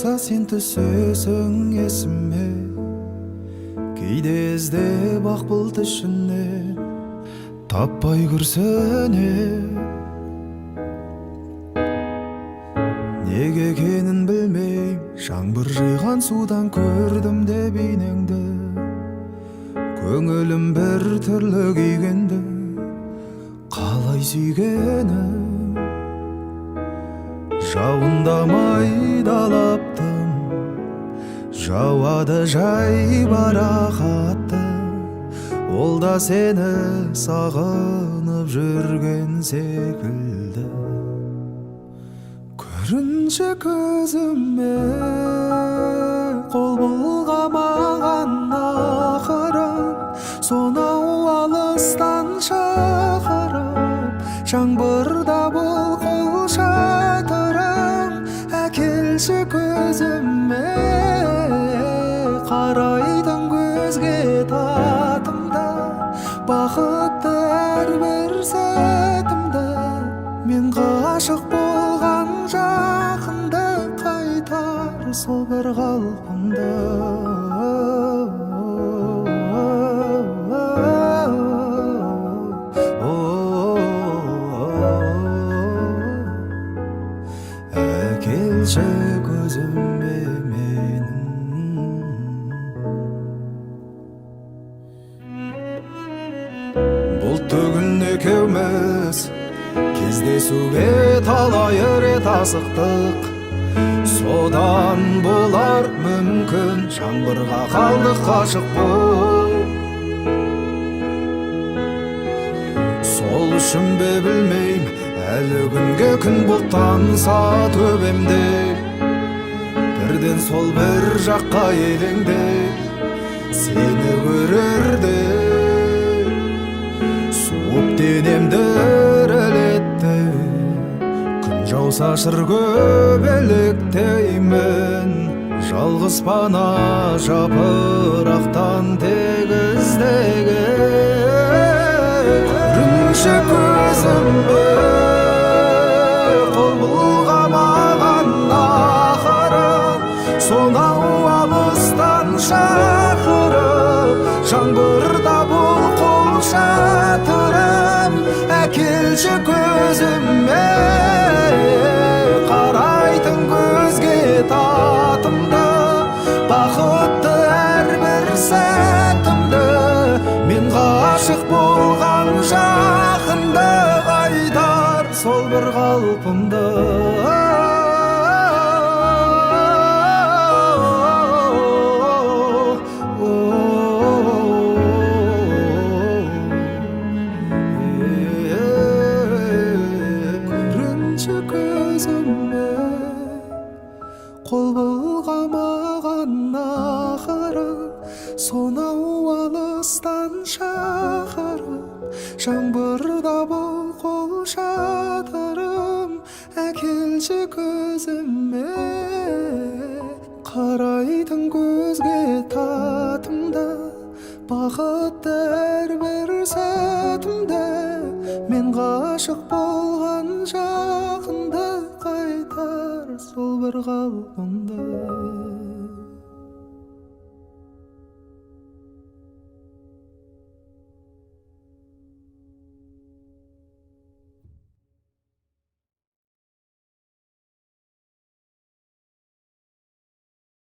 болса сен түсесің есіме, кейде іздеп ақ бұлт ішінен таппай күрсінем. Неге екенін білмейм, жаңбыр жиған судан көрдім де бейнеңді. Көңілім бір түрлі күйгенді, қалай сүйгенім. Жауында майдалаптым, жауады жай барақатты. Ол да сені сағынып жүрген секілді. Көрінші көзіме қол бұлғамаған ақырын, сонау алыстан шақырып, жаңбырда бұл қол шатырым. Әкелші көзіме қарайтын көзге татымда, бақытты әрбір сәтімді. Мен ғашық болған жақынды қайтар сол бір қалпымды. Әкелші көзіме менің. Бұлтты күн екеуміз кездесуге талай рет асықтық. Содан болар мүмкін жаңбырға қалдық ғашық болып. Сол үшін бе білмейм, әлі күнге күн бұлттанса төбемде, бірден сол бір жаққа елеңде сені көрерде. Суық денемді ірілетті, күн жауса шыр көбелектеймін. Жалғыз пана жапырақтан тегіздеген. Көрінші көзіме қол бұлғамаған ақырын, сонау алыстан шақырып, жаңбырда бұл қол шатырым. Әкелші көзіме қарайтын көзге татымды, бақытты әрбір сәтімді. Мен ғашық болған жақынды қайтар сол бір қалпымды. Көрінші көзіме қол бұлғамаған ақырын, сонау алыстан шақырып, жаңбырда бұл қол шатырым. Әкелші көзіме қарайтын көзге татымды, бақытты әрбір сәтімді. Мен ғашық болған жақынды қайтар сол бір қалпымды.